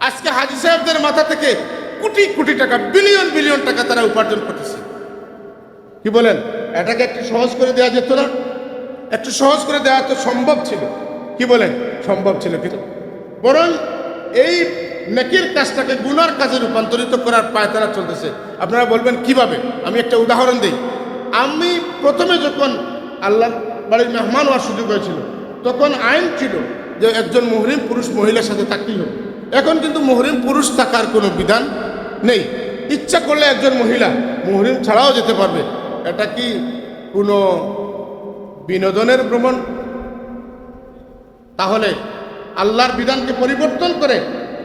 আজকে হাজী সাহেবদের মাথা থেকে কোটি কোটি টাকা, বিলিয়ন বিলিয়ন টাকা তারা উপার্জন করতেছে। কি বলেন? এটাকে একটু সহজ করে দেওয়া যেত না? একটু সহজ করে দেওয়া তো সম্ভব ছিল। কি বলেন? সম্ভব ছিল, কিন্তু বরং এই নেকির কাজটাকে গুনার কাজে রূপান্তরিত করার পায়তারা চলতেছে। আপনারা বলবেন কিভাবে? আমি একটা উদাহরণ দিই। আমি প্রথমে যখন আল্লাহ বাড়ির মেহমান হওয়ার সুযোগ হয়েছিল, তখন আইন ছিল যে একজন মুহরিম পুরুষ মহিলার সাথে থাকতেই হবে। এখন কিন্তু মুহরিম পুরুষ থাকার কোনো বিধান নেই। ইচ্ছা করলে একজন মহিলা মুহরিম ছাড়াও যেতে পারবে। এটা কি কোনো বিনোদনের ভ্রমণ? তাহলে আল্লাহর বিধানকে পরিবর্তন করে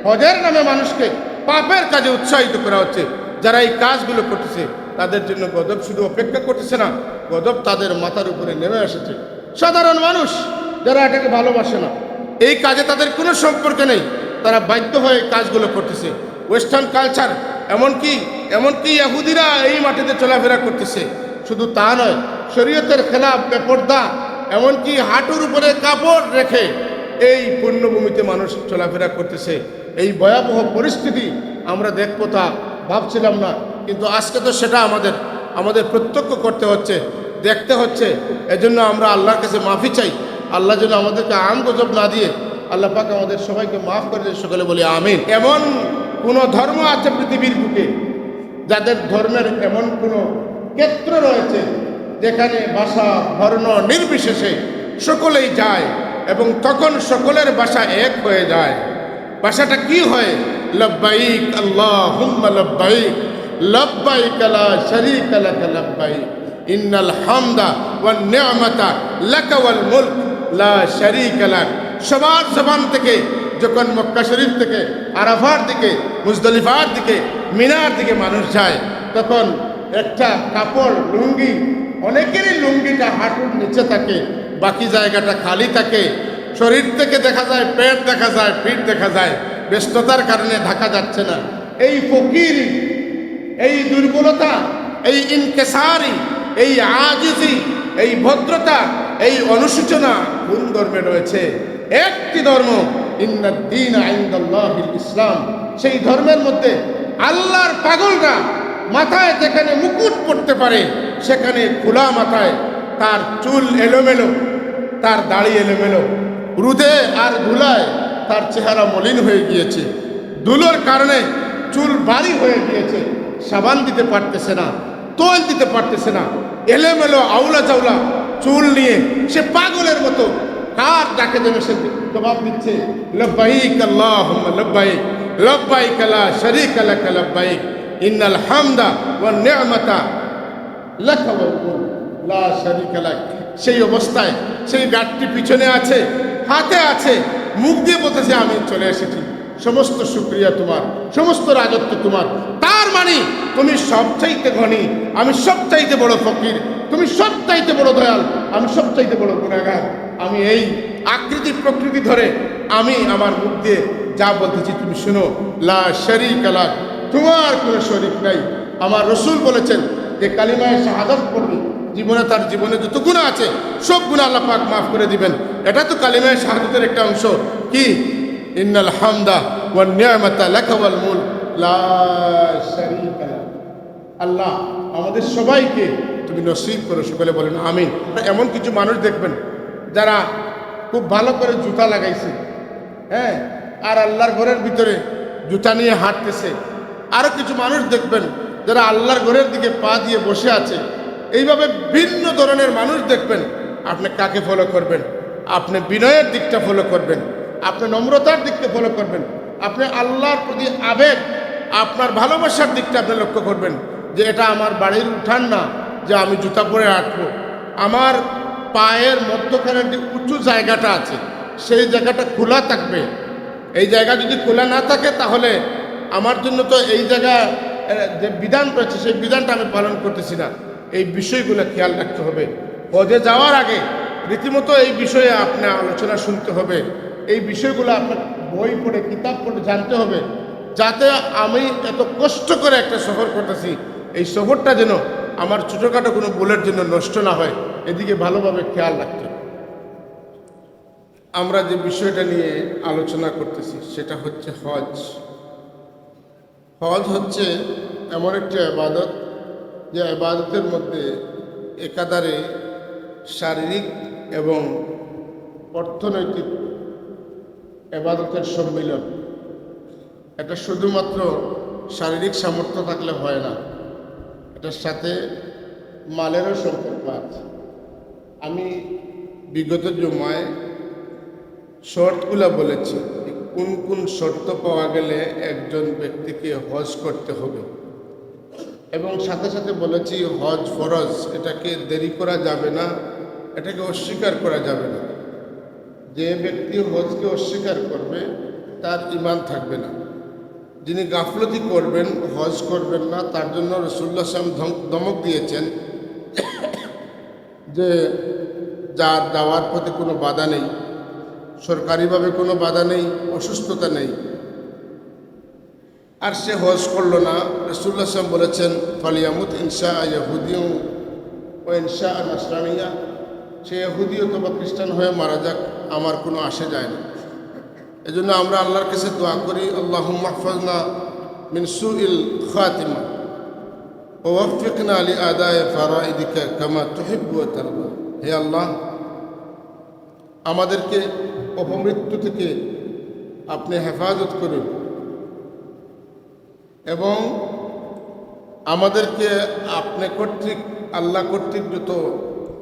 হজের নামে মানুষকে পাপের কাজে উৎসাহিত করা হচ্ছে। যারা এই কাজগুলো করতেছে তাদের জন্য গজব শুধু অপেক্ষা করতেছে না, গজব তাদের মাথার উপরে নেমে এসেছে। সাধারণ মানুষ যারা এটাকে ভালোবাসে না, এই কাজে তাদের কোনো সম্পর্ক নেই, তারা বাধ্য হয়ে কাজগুলো করতেছে। ওয়েস্টার্ন কালচার, এমনকি ইহুদিরা এই মাটিতে চলাফেরা করতেছে। শুধু তা নয়, শরীয়তের খেলাফ বেপরদা, এমনকি হাঁটুর উপরে কাপড় রেখে এই পুণ্যভূমিতে মানুষ চলাফেরা করতেছে। এই ভয়াবহ পরিস্থিতি আমরা দেখবো তা ভাবছিলাম না, কিন্তু আজকে তো সেটা আমাদের প্রত্যক্ষ করতে হচ্ছে, দেখতে হচ্ছে। এজন্য আমরা আল্লাহর কাছে মাফি চাই। আল্লাহ যেন আমাদেরকে আম গজব না দিয়ে আল্লাহ পাক আমাদের সবাইকে মাফ করে দিয়ে সকলে বলি আমিন। এমন কোন ধর্ম আছে পৃথিবীর বুকে যাদের ধর্মের এমন কোনো ক্ষেত্র রয়েছে যেখানে ভাষা বর্ণ নির্বিশেষে সকলেই যায় এবং তখন সকলের ভাষা এক হয়ে যায়? ভাষাটা কি হয়? লব্বাইক আল্লাহুম্মা লব্বাইক, লব্বাইক লা শারীকা লাক লব্বাইক, ইন্নাল হামদা ওয়ান নি'মাতা লাকা ওয়াল মুলক লা শারীকা লাক। সবার জবান থেকে যখন মক্কা শরীফ থেকে আরাফার দিকে, মুজদলিফার দিকে, মিনার দিকে মানুষ যায়, তখন একটা কাপড় লুঙ্গি, অনেকেরই লুঙ্গিটা হাঁটুর নিচে থাকে, বাকি জায়গাটা খালি থাকে। শরীর থেকে দেখা যায় পেট, দেখা যায় পিঠ, দেখা যায়, ব্যস্ততার কারণে ঢাকা যাচ্ছে না। এই ফকিরি, এই দুর্বলতা, এই ইনকেসারি, এই আজিজি, এই ভদ্রতা, এই অনুসূচনা কোন ধর্মে রয়েছে? একটি ধর্ম, ইন্নাদ-দীন ইনদাল্লাহিল ইসলাম। সেই ধর্মের মধ্যে আল্লাহর পাগলরা মাথায় যেখানে মুকুট পড়তে পারে, সেখানে খোলা মাথায় তার চুল এলোমেলো, তার দাড়ি এলোমেলো, রুদে আর ধুলায় তার চেহারা মলিন হয়ে গিয়েছে, ধুলোর কারণে চুল ভারী হয়ে গিয়েছে, সাবান দিতে পারতেছে না, তোল দিতে পারতেছে না, এলোমেলো আউলা চাউলা চুল নিয়ে সে পাগলের মতো কার ডাকে যেন সে জবাব দিচ্ছে, লব্বাইক আল্লাহুম্মা লব্বাইক, লব্বাইক লা শারীকা লাক লব্বাইক, ইন্নাল হামদা ওয়ান নি'মাতা লাকা ওয়াল মুলক লা শারীকা লাক। সেই অবস্থায় সেই গাড়িটি পিছনে আছে, হাতে আছে, মুখ দিয়ে বলতেছে আমি চলে এসেছি, সমস্ত শুকরিয়া তোমার, সমস্ত রাজত্ব তোমার। তার মানে তুমি সবচাইতে ধনী, আমি সবচাইতে বড় ফকির, তুমি সবচাইতে বড় দয়াল, আমি সবচাইতে বড় গুনাহগার। আমি এই আকৃতি প্রকৃতি ধরে আমি আমার মুখ দিয়ে যা বলতেছি তুমি শুনো, লা শারীকা লাক, তোমার কোনো শরীক নাই। আমার রসুল বলেছেন যে কালিমায়ে শাহাদাত পড়বে, তার জীবনে যত গুনাহ আছে সব গুনাহ আল্লাহ পাক মাফ করে দিবেন। এটা তো কালিমায়ে শাহাদাতের একটা অংশ। কি? ইন্নাল হামদা ওয়ান নি'মাতা লাকা ওয়াল মুলক লা শারীকা লাক। আল্লাহ আমাদের সবাইকে তুমি নসিব করো, সকলে বলেন আমিন। এমন কিছু মানুষ দেখবেন যারা খুব ভালো করে জুতা লাগাইছে, হ্যাঁ, আর আল্লাহর ঘরের ভিতরে জুতা নিয়ে হাঁটতেছে। আরো কিছু মানুষ দেখবেন যারা আল্লাহর ঘরের দিকে পা দিয়ে বসে আছে। এইভাবে ভিন্ন ধরনের মানুষ দেখবেন। আপনি কাকে ফলো করবেন? আপনি বিনয়ের দিকটা ফলো করবেন, আপনি নম্রতার দিকটা ফলো করবেন, আপনি আল্লাহর প্রতি আবেগ, আপনার ভালোবাসার দিকটা আপনি লক্ষ্য করবেন যে এটা আমার বাড়ির উঠান না যে আমি জুতা পরে হাঁটবো। আমার পায়ের মধ্যখানের যে উঁচু জায়গাটা আছে সেই জায়গাটা খোলা থাকবে। এই জায়গা যদি খোলা না থাকে তাহলে আমার জন্য তো এই জায়গা যে বিধান রয়েছে সেই বিধানটা আমি পালন করতেছি না। এই বিষয়গুলো খেয়াল রাখতে হবে। হজে যাওয়ার আগে রীতিমতো এই বিষয়ে আপনার আলোচনা শুনতে হবে। এই বিষয়গুলো আপনার বই পড়ে, কিতাব পড়ে জানতে হবে, যাতে আমি এত কষ্ট করে একটা সফর করতেছি, এই সফরটা যেন আমার ছোটোখাটো কোনো ভুলের জন্য নষ্ট না হয়। এদিকে ভালোভাবে খেয়াল রাখতে হবে। আমরা যে বিষয়টা নিয়ে আলোচনা করতেছি সেটা হচ্ছে হজ। হজ হচ্ছে এমন একটি ইবাদত, যে ইবাদতের মধ্যে একাধারে শারীরিক এবং অর্থনৈতিক ইবাদতের সম্মিলন। এটা শুধুমাত্র শারীরিক সামর্থ্য থাকলে হয় না, এটার সাথে মালেরও সম্পর্ক আছে। আমি বিগত জুমায় শর্তগুলো বলেছি, কোন কোন শর্ত পাওয়া গেলে একজন ব্যক্তিকে হজ করতে হবে, এবং সাথে সাথে বলেছি হজ ফরজ, এটাকে দেরি করা যাবে না, এটাকে অস্বীকার করা যাবে না। যে ব্যক্তি হজকে অস্বীকার করবে তার ঈমান থাকবে না। যিনি গাফলতি করবেন, হজ করবেন না, তার জন্য রাসূলুল্লাহ সাল্লাল্লাহু আলাইহি ওয়াসাল্লাম ধমক দিয়েছেন যে যার যাওয়ার পথে কোনো বাধা নেই, সরকারিভাবে কোনো বাধা নেই, অসুস্থতা নেই, আর সে হজ করলো না, রাসূলুল্লাহ সাল্লাল্লাহু আলাইহি ওয়াসাল্লাম বলেছেন ফালিয়ামুত ইনশা ইয়াহুদিয়্যু ওয়া ইনশা নাসরানিয়্যা, সে ইহুদি অথবা খ্রিস্টান হয়ে মারা যাক, আমার কোনো আসে যায় না। এজন্য আমরা আল্লাহর কাছে দোয়া করি, আল্লাহুম্মা হফাজনা মিন সুইল খাতিমা ওয়া ওয়াফিকনা লিআদাই ফারাইদিকা কামা তুহিব্বু ওয়া তারদা। হে আল্লাহ, আমাদেরকে অপমৃত্যু থেকে আপনি হেফাজত করুন এবং আমাদেরকে আপনি কর্তৃক, আল্লাহ কর্তৃক যত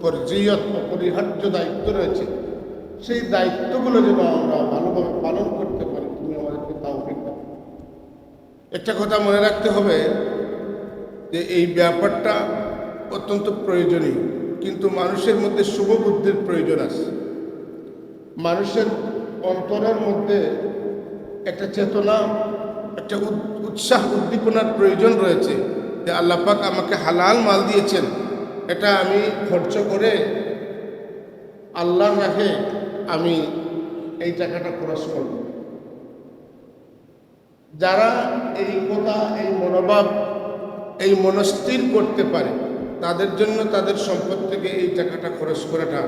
ফরজিয়ত অপরিহার্য দায়িত্ব রয়েছে সেই দায়িত্বগুলো যেন আমরা ভালোভাবে পালন করতে পারি, তুমি আমাদেরকে তাওফিক দাও। একটা কথা মনে রাখতে হবে যে এই ব্যাপারটা অত্যন্ত প্রয়োজনীয়, কিন্তু মানুষের মধ্যে শুভ বুদ্ধির প্রয়োজন আছে। মানুষের অন্তরের মধ্যে একটা চেতনা, একটা উৎসাহ উদ্দীপনার প্রয়োজন রয়েছে যে আল্লাহ পাক আমাকে হালাল মাল দিয়েছেন, এটা আমি খরচ করে আল্লাহর রাহে আমি এই টাকাটা খরচ করব। যারা এই কথা, এই মনোভাব, এই মনস্থির করতে পারে, তাদের জন্য তাদের সম্পদ থেকে এই টাকাটা খরচ করাটা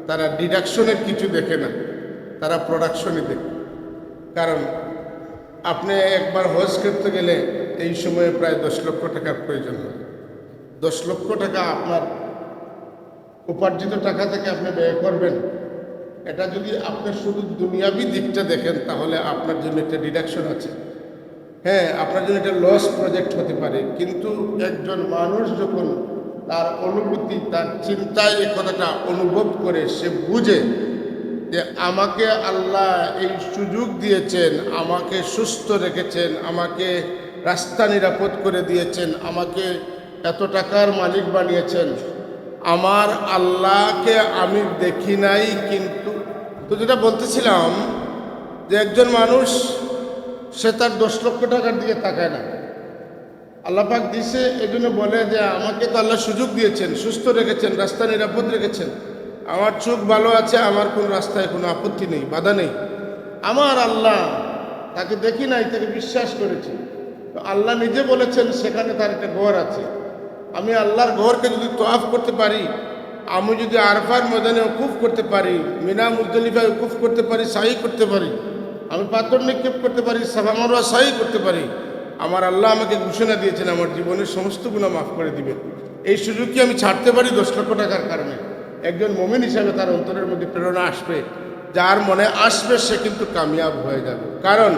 তারা ডিডাকশনের কিছু দেখে না, তারা প্রোডাকশনে দেখে। কারণ আপনি একবার হজ করতে গেলে এই সময়ে প্রায় 10 লক্ষ টাকার প্রয়োজন হয়। 10 লক্ষ টাকা আপনার উপার্জিত টাকা থেকে আপনি ব্যয় করবেন, এটা যদি আপনি শুধু দুনিয়াবি দিকটা দেখেন তাহলে আপনার জন্য একটা ডিডাকশন আছে। হ্যাঁ, আপনার জন্য একটা লস প্রজেক্ট হতে পারে, কিন্তু একজন মানুষ যখন তার অনুভূতি, তার চিন্তায় এই কথাটা অনুভব করে, সে বুঝে যে আমাকে আল্লাহ এই সুযোগ দিয়েছেন, আমাকে সুস্থ রেখেছেন, আমাকে রাস্তা নিরাপদ করে দিয়েছেন, আমাকে এত টাকার মালিক বানিয়েছেন, আমার আল্লাহকে আমি দেখি নাই। কিন্তু তো যেটা বলতেছিলাম যে একজন মানুষ সে তার 10 লক্ষ টাকার দিকে তাকায় না, আল্লাহ পাক দিছে এজন্য বলে যে আমাকে তো আল্লাহ সুযোগ দিয়েছেন, সুস্থ রেখেছেন, রাস্তা নিরাপদ রেখেছেন, আমার চোখ ভালো আছে, আমার কোন রাস্তায় কোনো আপত্তি নেই, বাধা নেই। আমার আল্লাহ, তাকে দেখি নাই, তাকে বিশ্বাস করেছি। তো আল্লাহ নিজে বলেছেন সেখানে তার একটা ঘর আছে। আমি আল্লাহর ঘরকে যদি তোয়াফ করতে পারি, আমি যদি আরফার ময়দানে উকুফ করতে পারি, মিনা মুজদলিফায় উকুফ করতে পারি, সাই করতে পারি, আমি পাথর নিক্ষেপ করতে পারি, সাফা মারওয়া সাই করতে পারি, আমার আল্লাহ আমাকে ঘোষণা দিয়েছেন আমার জীবনের সমস্ত গুনাহ মাফ করে দিবেন। এই সুযোগ কি আমি ছাড়তে পারি 10 লক্ষ টাকার কারণে? একজন মুমিন হিসাবে তার অন্তরের মধ্যে প্রেরণা আসবে, যার মনে আসবে সে কিন্তু কামিয়াব হয়ে যাবে। কারণ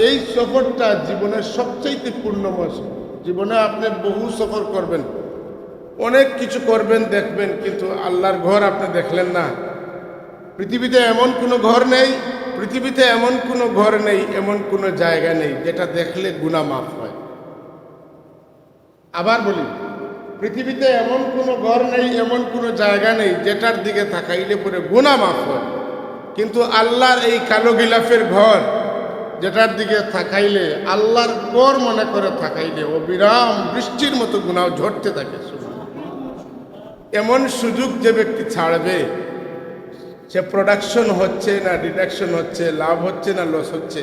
এই সফরটা জীবনের সবচাইতে পূর্ণময় সফর। জীবনে আপনি বহু সফর করবেন, অনেক কিছু করবেন, দেখবেন, কিন্তু আল্লাহর ঘর আপনি দেখলেন না। পৃথিবীতে এমন কোনো ঘর নেই, পৃথিবীতে এমন কোনো ঘর নেই, এমন কোনো জায়গা নেই যেটা দেখলে গুনাহ মাফ হয়। আবার বলি, পৃথিবীতে এমন কোনো ঘর নেই, এমন কোনো জায়গা নেই যেটার দিকে তাকাইলে পরে গুনাহ মাফ হয়। কিন্তু আল্লাহর এই কালো গিলাফের ঘর, যেটার দিকে তাকাইলে, আল্লাহর ঘর মনে করে তাকাইলে অবিরাম বৃষ্টির মতো গুনাহ ঝরতে থাকে। এমন সুযোগ যে ব্যক্তি ছাড়বে, সে প্রোডাকশন হচ্ছে না ডিডাকশন হচ্ছে, লাভ হচ্ছে না লস হচ্ছে,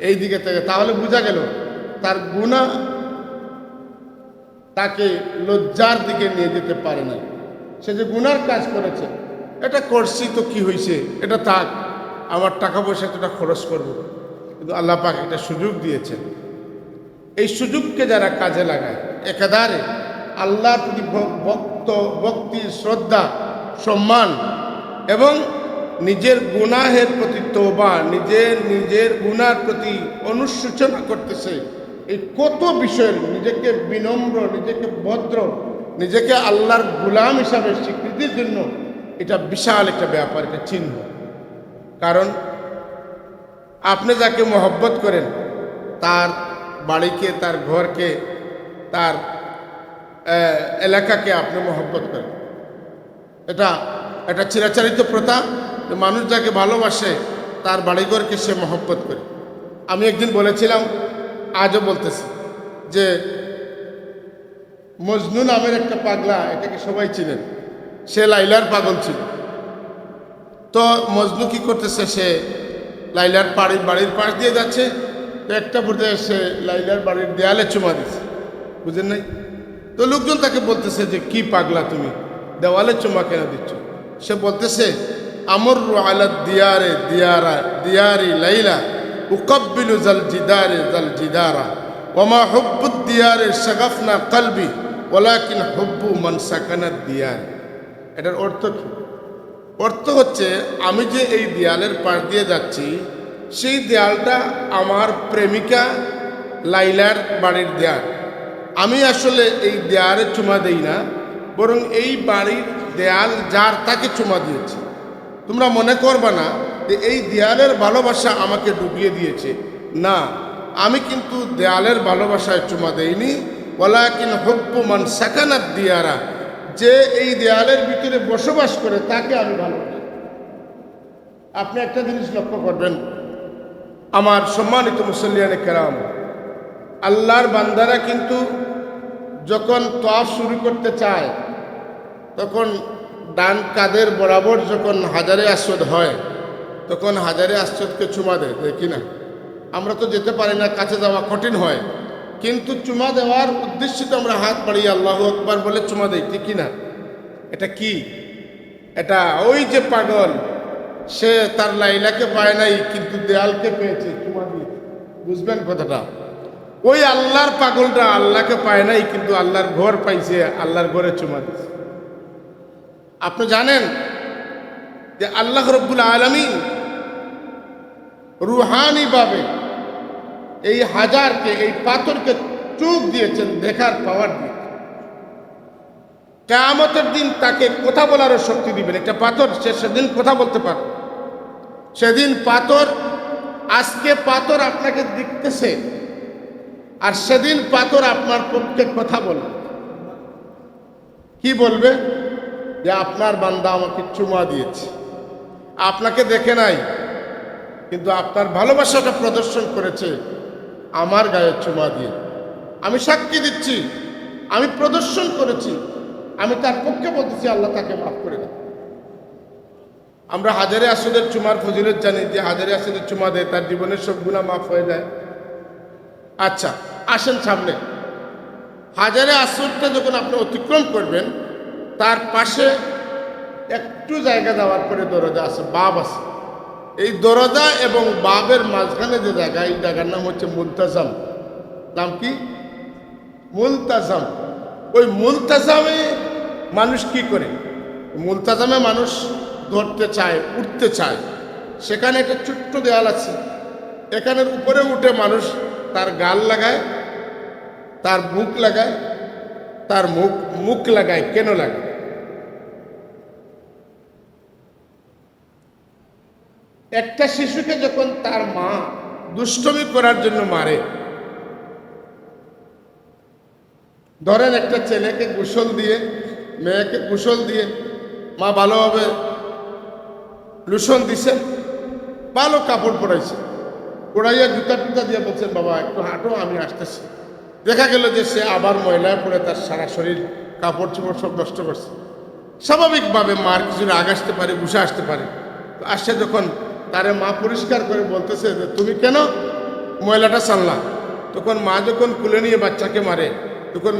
এই দিকে থেকে, তাহলে বোঝা গেল তার গুনাহ তাকে লজ্জার দিকে নিয়ে যেতে পারে না। সে যে গুনার কাজ করেছে, এটা করছি তো কি হয়েছে, এটা থাক, আমার টাকা পয়সা এতটা খরচ করব, কিন্তু আল্লাহ পাক একটা সুযোগ দিয়েছেন। এই সুযোগকে যারা কাজে লাগায় একাধারে আল্লাহর প্রতি ভক্তি, শ্রদ্ধা, সম্মান এবং নিজের গুনাহের প্রতি তওবা, নিজের গুনার প্রতি অনুশোচনা করতেছে, এই কত বিষয়ের নিজেকে বিনম্র, নিজেকে ভদ্র, নিজেকে আল্লাহর গোলাম হিসাবে স্বীকৃতির জন্য এটা বিশাল একটা ব্যাপার, একটা চিহ্ন। কারণ আপনি যাকে মহব্বত করেন তার বাড়িকে, তার ঘরকে, তার এলাকাকে আপনি মহব্বত করেন। এটা চিরাচরিত প্রথা, মানুষ যাকে ভালোবাসে তার বাড়িঘরকে সে মহব্বত করে। আমি একদিন বলেছিলাম, আজও বলতেছি, যে মজনু নামের একটা পাগলা, এটাকে সবাই চিনেন, সে লাইলার পাগল ছিল। তো মজনু কি করতেছে, সে লাইলার বাড়ির পাশ দিয়ে যাচ্ছে, তো একটা পর্যায়ে সে লাইলার বাড়ির দেয়ালে চুমা দিচ্ছে, বুঝেন নাই? তো লোকজন তাকে বলতেছে যে কি পাগলা তুমি, দেওয়ালে চুমা কেন দিচ্ছ? সে বলতেছে, আমর আলা দিয়ারে দিয়ারি লাইলা উকাব্বিলু জাল জিদারা ওমা হুব্বুদ দিয়ারে শাগাফনা কলবি ওয়ালাকিন হুব্বু মান সাকানাদ দিয়ার। এটার অর্থ কি? অর্থ হচ্ছে, আমি যে এই দেয়ালের পাশ দিয়ে যাচ্ছি, সেই দেয়ালটা আমার প্রেমিকা লাইলার বাড়ির দেয়াল। আমি আসলে এই দেয়ালে চুমা দেই না, বরং এই বাড়ির দেয়াল যার, তাকে চুমা দিয়েছি। তোমরা মনে করবা না যে এই দেয়ালের ভালোবাসা আমাকে ডুবিয়ে দিয়েছে, না, আমি কিন্তু দেয়ালের ভালোবাসায় চুমা দেইনি। ওয়ালাকিন হুব্বু মান সাকানাত দিয়ারা, যে এই দেয়ালের ভিতরে বসবাস করে তাকে আমি ভালোবাসি। আপনি একটা জিনিস লক্ষ্য করবেন, আমার সম্মানিত মুসল্লিয়ানে কেরাম, আল্লাহর বান্দারা কিন্তু যখন তওয়াফ শুরু করতে চায়, তখন ডান কাঁধের বরাবর যখন হাজারে আসওয়াদ হয়, তখন হাজারে আসওয়াদকে চুমা দেয়, দেখি না? আমরা তো যেতে পারি না, কাছে যাওয়া কঠিন হয়, কিন্তু চুমা দেওয়ার উদ্দেশ্যে তো আমরা হাত বাড়িয়ে আল্লাহু আকবার বলে চুমা দেই, ঠিক না? এটা কি? এটা ওই যে পাগল, সে তার লাইলাকে পায় নাই, কিন্তু দেয়ালকে পেয়েছে, চুমা দিয়ে। বুঝবেন কথাটা? ওই আল্লাহর পাগলটা আল্লাহকে পায় নাই, কিন্তু আল্লাহর ঘর পাইছে, আল্লাহর ঘরে চুমা দিয়েছে। আপনি জানেন যে আল্লাহ রব্বুল আলামিন রুহানি ভাবে এই হাজারকে, এই পাথরকে চোখ দিয়েছেন, দেখার পাওয়ার দিয়েছেন। কিয়ামতের দিন তাকে কথা বলারও শক্তি দিবেন। একটা পাথর, সে সেদিন কথা বলতে পারে। সেদিন পাথর, আজকে পাথর আপনাকে দেখতেছে, আর সেদিন পাথর আপনার পক্ষে কথা বলবে। কি বলবে? যে আপনার বান্দা আমাকে চুমা দিয়েছে, আপনাকে দেখে নাই, কিন্তু আপনার ভালোবাসাটা প্রদর্শন করেছে আমার গায়ে চুমা দিয়ে। আমি সাক্ষী দিচ্ছি, আমি প্রদর্শন করেছি, আমি তার পক্ষে বলতেছি, আল্লাহ তাকে মাফ করে দেয়। আমরা হাজারে আসওয়াদের চুমার ফজিলত জানি, যে হাজারে আসওয়াদের চুমা দেয় তার জীবনের সব গুনাহ মাফ হয়ে যায়। আচ্ছা, আসেন সামনে। হাজারে আসওয়াদটা যখন আপনি অতিক্রম করবেন, তার পাশে একটু জায়গা যাওয়ার পরে দরজা আছে, বাব আছে। এই দরজা এবং বাবের মাঝখানে যে জায়গা, এই জায়গার নাম হচ্ছে মুলতাজাম। নাম কি? মুলতাজাম। ওই মুলতাজামে মানুষ কি করে? মুলতাজামে মানুষ ধরতে চায়, উঠতে চায়। সেখানে একটা ছোট্ট দেয়াল আছে, এখানের উপরে উঠে মানুষ তার গাল লাগায়, তার মুখ লাগায়, তার মুখ লাগায়। কেন লাগায়? একটা শিশুকে যখন তার মা দুষ্টমি করার জন্য মারে, ধরেন একটা ছেলেকে গোসল দিয়ে, মেয়েকে গোসল দিয়ে, মা ভালোভাবে লোশন দিছেন, ভালো কাপড় পরাইছে, পরাইয়া জুতা টুতা দিয়ে বলছেন, বাবা একটু হাঁটো, আমি আসতেছি। দেখা গেল যে সে আবার ময়লায় পড়ে তার সারা শরীর, কাপড় চোপড় সব নষ্ট করছে। স্বাভাবিকভাবে মার কিছু রাগ আসতে পারে, গুসা আসতে পারে। আসছে যখন তারে মা পরিষ্কার করে বলতেছে যে তুমি কেন ময়লাটা সানলা, তখন মা যখন কুলে নিয়ে বাচ্চাকে মারে, তখন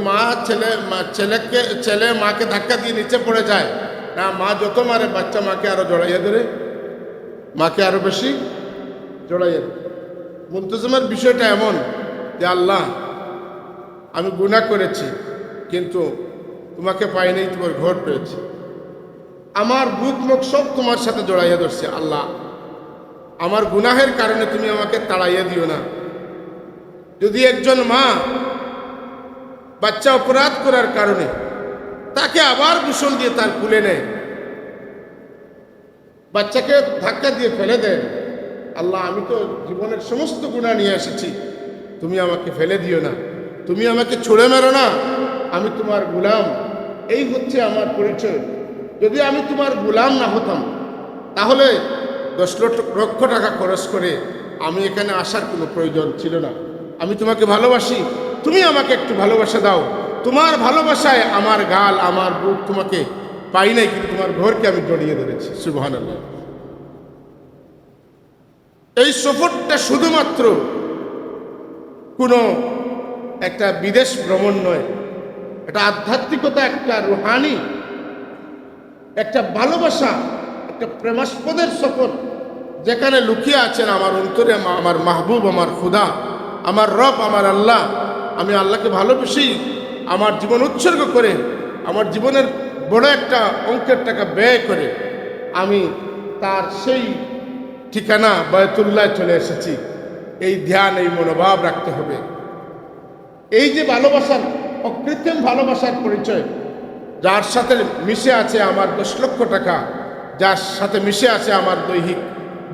ছেলে মাকে ধাক্কা দিয়ে নিচে পড়ে যায় না, মা যত মারে বাচ্চা মাকে আরো জড়াইয়া ধরে। মাকে আরো বেশি জড়াইয়া দেন। মুলতাজিমের বিষয়টা এমন যে আল্লাহ আমি গুনাহ করেছি, কিন্তু তোমাকে পাই নাই, তোমার ঘর পেয়েছি, আমার বুক মুখ সব তোমার সাথে জড়াইয়া ধরছে। আল্লাহ আমার গুনাহের কারণে তুমি আমাকে তাড়াইয়া দিও না। যদি একজন মা বাচ্চা অপরাধ করার কারণে তাকে আবার গোসল দিয়ে তার কুলে নেয়, বাচ্চাকে ধাক্কা দিয়ে ফেলে দেয়, আল্লাহ আমি তো জীবনের সমস্ত গুনাহ নিয়ে এসেছি, তুমি আমাকে ফেলে দিও না, তুমি আমাকে ছুঁড়ে মেরো না, আমি তোমার গোলাম। এই হচ্ছে আমার পরিচয়। যদি আমি তোমার গোলাম না হতাম তাহলে 10 লক্ষ টাকা খরচ করে আমি এখানে আসার কোনো প্রয়োজন ছিল না। আমি তোমাকে ভালোবাসি, তুমি আমাকে একটু ভালোবাসা দাও। তোমার ভালোবাসায় আমার গাল, আমার বুক তোমাকে পাই নাই, কিন্তু তোমার ঘরকে আমি জড়িয়ে ধরেছি। সুবহানাল্লাহ। এই সফরটা শুধুমাত্র কোনো একটা বিদেশ ভ্রমণ নয়, এটা আধ্যাত্মিকতা, একটা রুহানি, একটা ভালোবাসা, একটা প্রেমাস্পদের সফর, যেখানে লুকিয়ে আছেন আমার অন্তরে আমার মাহবুব, আমার খুদা, আমার রব, আমার আল্লাহ। আমি আল্লাহকে ভালোবেসি, আমার জীবন উৎসর্গ করে, আমার জীবনের বড় একটা অঙ্কের টাকা ব্যয় করে আমি তার সেই ঠিকানা বায়তুল্লাহ চলে এসেছি। এই ধ্যান, এই মনোভাব রাখতে হবে। এই যে ভালোবাসার, অকৃত্রিম ভালোবাসার পরিচয়, যার সাথে মিশে আছে আমার 10 লক্ষ টাকা, যার সাথে মিশে আছে আমার দৈহিক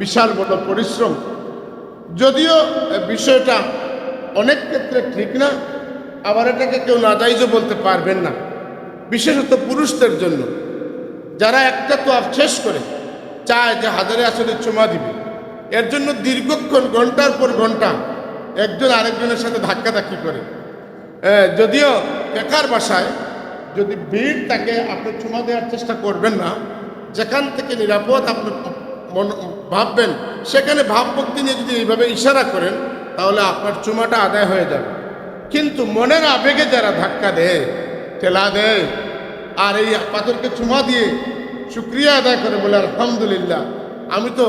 বিশাল বড় পরিশ্রম, যদিও বিষয়টা অনেক ক্ষেত্রে ঠিক না, আবার এটাকে কেউ নাজাইজও বলতে পারবেন না, বিশেষত পুরুষদের জন্য, যারা একটা তো শেষ করে চায় যে হাজারে আসলে চুমা দিবে, এর জন্য দীর্ঘক্ষণ ঘন্টার পর ঘন্টা একজন আরেকজনের সাথে ধাক্কাধাক্কি করে। যদিও একার বাসায় যদি ভিড় থাকে, আপনি চুমা দেওয়ার চেষ্টা করবেন না, যেখান থেকে নিরাপদ আপনি ভাববেন সেখানে ভাবভক্তি নিয়ে যদি এইভাবে ইশারা করেন তাহলে আপনার চুমাটা আদায় হয়ে যাবে। কিন্তু মনের আবেগে যারা ধাক্কা দেয়, ঠেলা দেয়, আর এই পাথরকে চুমা দিয়ে শুক্রিয়া আদায় করে বলে আলহামদুলিল্লাহ আমি তো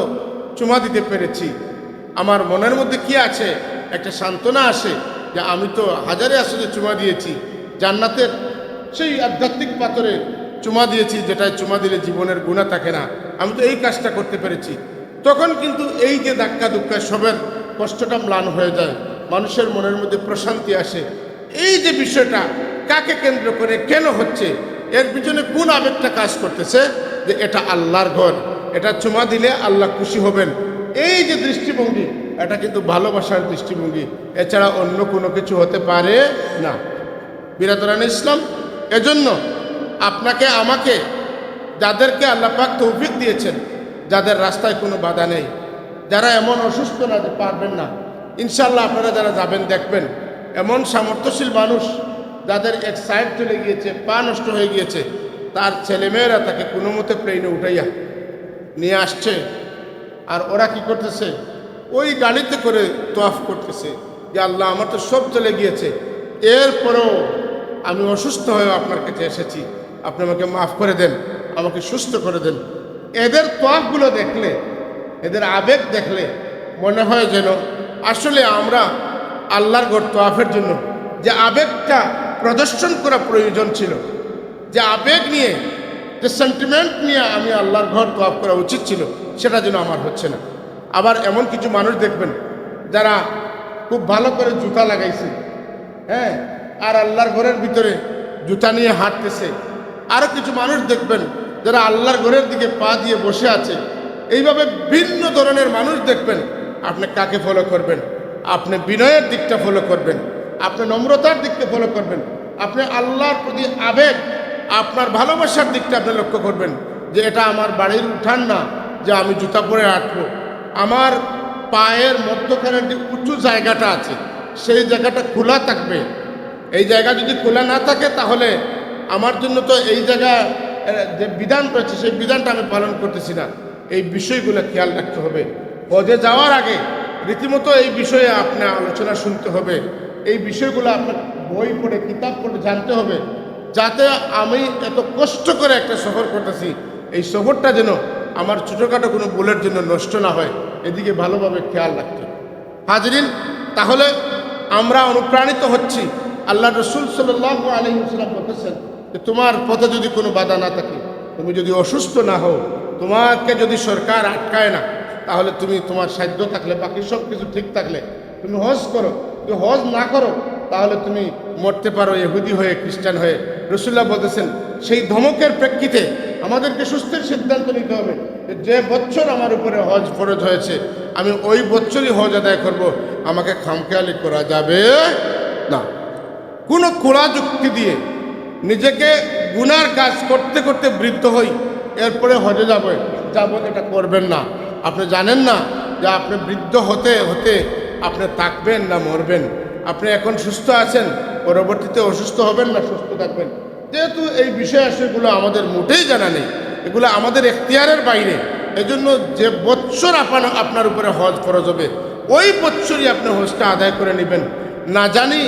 চুমা দিতে পেরেছি, আমার মনের মধ্যে কি আছে, একটা সান্ত্বনা আসে যে আমি তো হাজারে আসলে চুমা দিয়েছি, জান্নাতের সেই আধ্যাত্মিক পাথরে চুমা দিয়েছি, যেটায় চুমা দিলে জীবনের গুনাহ থাকে না, আমি তো এই কাজটা করতে পেরেছি। তখন কিন্তু এই যে ধাক্কা ধুক্কা সবের কষ্টটা ম্লান হয়ে যায়, মানুষের মনের মধ্যে প্রশান্তি আসে। এই যে বিষয়টা কাকে কেন্দ্র করে কেন হচ্ছে, এর পিছনে কোন আবেগটা কাজ করতেছে, যে এটা আল্লাহর ঘর, এটা চুমা দিলে আল্লাহ খুশি হবেন, এই যে দৃষ্টিভঙ্গি, এটা কিন্তু ভালোবাসার দৃষ্টিভঙ্গি, এছাড়া অন্য কোনো কিছু হতে পারে না। বিরাদরান ইসলাম, এজন্য আপনাকে আমাকে, যাদেরকে আল্লাহ পাক তৌফিক দিয়েছেন, যাদের রাস্তায় কোনো বাধা নেই, যারা এমন অসুস্থ না যে পারবেন না, ইনশাল্লাহ আপনারা যারা যাবেন দেখবেন এমন সামর্থ্যশীল মানুষ যাদের এক সাইড চলে গিয়েছে, পা নষ্ট হয়ে গিয়েছে, তার ছেলেমেয়েরা তাকে কোনো মতে প্লেনে উঠাইয়া নিয়ে আসছে, আর ওরা কি করতেছে, ওই গাড়িতে করে তোয়াফ করতেছে যে আল্লাহ আমার তো সব চলে গিয়েছে, এরপরেও আমি অসুস্থ হয়ে আপনার কাছে এসেছি, আপনি আমাকে মাফ করে দেন, আমাকে সুস্থ করে দেন। এদের তোয়াফগুলো দেখলে, এদের আবেগ দেখলে মনে হয় যেন আসলে আমরা আল্লাহর ঘর তোয়াফের জন্য যে আবেগটা প্রদর্শন করা প্রয়োজন ছিল, যে আবেগ নিয়ে, যে সেন্টিমেন্ট নিয়ে আমি আল্লাহর ঘর তোয়াফ করা উচিত ছিল, সেটা যেন আমার হচ্ছে না। আবার এমন কিছু মানুষ দেখবেন যারা খুব ভালো করে জুতা লাগাইছে, হ্যাঁ, আর আল্লাহর ঘরের ভিতরে জুতা নিয়ে হাঁটতেছে। আরও কিছু মানুষ দেখবেন যারা আল্লাহর ঘরের দিকে পা দিয়ে বসে আছে। এইভাবে ভিন্ন ধরনের মানুষ দেখবেন। আপনি কাকে ফলো করবেন? আপনি বিনয়ের দিকটা ফলো করবেন, আপনি নম্রতার দিকটা ফলো করবেন, আপনি আল্লাহর প্রতি আবেগ, আপনার ভালোবাসার দিকটা আপনি লক্ষ্য করবেন, যে এটা আমার বাড়ির উঠান না যে আমি জুতা পরে হাঁটবো। আমার পায়ের মধ্যখানে যে উঁচু জায়গাটা আছে সেই জায়গাটা খোলা থাকবে। এই জায়গা যদি খোলা না থাকে তাহলে আমার জন্য তো এই জায়গা যে বিধান রয়েছে সেই বিধানটা আমি পালন করতেছি না। এই বিষয়গুলো খেয়াল রাখতে হবে। হজে যাওয়ার আগে রীতিমতো এই বিষয়ে আপনার আলোচনা শুনতে হবে। এই বিষয়গুলো আপনার বই পড়ে, কিতাব পড়ে জানতে হবে, যাতে আমি এত কষ্ট করে একটা সফর করতেছি, এই সফরটা যেন আমার ছোটোখাটো কোনো ভুলের জন্য নষ্ট না হয়, এদিকে ভালোভাবে খেয়াল রাখতে হবে। হাজরিন, তাহলে আমরা অনুপ্রাণিত হচ্ছি। আল্লাহ রসুল সাল্লাল্লাহু আলাইহি ওয়াসাল্লাম বলেছেন যে তোমার পথে যদি কোনো বাধা না থাকে, তুমি যদি অসুস্থ না হও, তোমাকে যদি সরকার আটকায় না, তাহলে তুমি তোমার সাধ্য থাকলে, বাকি সব কিছু ঠিক থাকলে তুমি হজ করো। যদি হজ না করো তাহলে তুমি মরতে পারো ইহুদি হয়ে, খ্রিস্টান হয়ে। রসুল্লাহ বলতেছেন সেই ধমকের প্রেক্ষিতে আমাদেরকে সুস্থের সিদ্ধান্ত নিতে হবে যে বছর আমার উপরে হজ ফরজ হয়েছে আমি ওই বছরই হজ আদায় করব, আমাকে খামখেয়ালি করা যাবে না। কোনো খোলা যুক্তি দিয়ে নিজেকে গুনার কাজ করতে করতে বৃদ্ধ হই, এরপরে হজে যাব এটা করবেন না। আপনি জানেন না যে আপনি বৃদ্ধ হতে হতে আপনি থাকবেন না মরবেন। আপনি এখন সুস্থ আছেন, পরবর্তীতে অসুস্থ হবেন না সুস্থ থাকবেন। যেহেতু এই বিষয় আশয়গুলো আমাদের মোটেই জানা নেই, এগুলো আমাদের এখতিয়ারের বাইরে, এজন্য যে বৎসর আপনার উপরে হজ ফরজ হবে ওই বৎসরই আপনি হজটা আদায় করে নেবেন। না জানি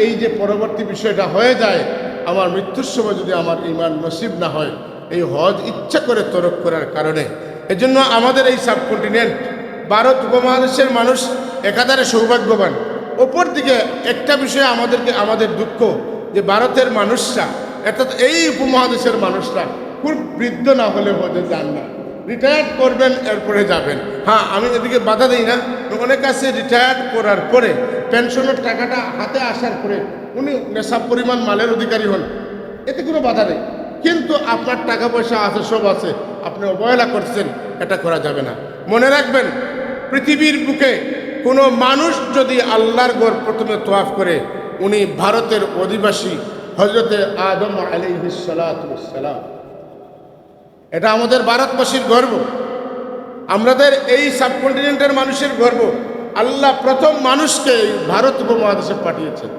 এই যে পরবর্তী বিষয়টা হয়ে যায়, আমার মৃত্যুর সময় যদি আমার ঈমান নসিব না হয়, এই হজ ইচ্ছা করে তরক করার কারণে। এজন্য আমাদের এই সাবকন্টিনেন্ট ভারত উপমহাদেশের মানুষ একাধারে সৌভাগ্যবান। অপর দিকে একটা বিষয়ে আমাদের দুঃখ যে ভারতের মানুষরা, অর্থাৎ এই উপমহাদেশের মানুষরা খুব বৃদ্ধ না হলে হজে যান না, রিটায়ার্ড করবেন এরপরে যাবেন। হ্যাঁ, আমি এদিকে বাধা দিই না, অনেক আছে রিটায়ার্ড করার পরে পেনশনের টাকাটা হাতে আসার পরে উনি নেশা পরিমাণ মালের অধিকারী হন, এতে কোনো বাধা নেই। কিন্তু আপনার টাকা পয়সা আছে, সব আছে, আপনি অবহেলা করছেন, এটা করা যাবে না। মনে রাখবেন, পৃথিবীর বুকে কোনো মানুষ যদি আল্লাহর ঘর প্রথমে তোয়াফ করে, উনি ভারতের অধিবাসী হজরতে আদম আলাইহিস সালাতু ওয়াস সালাম। এটা আমাদের ভারতবাসীর গর্ব, আমাদের এই সাবকন্টিনেন্টের মানুষের গর্ব। আল্লাহ প্রথম মানুষকে ভারত উপমহাদেশে পাঠিয়েছেন,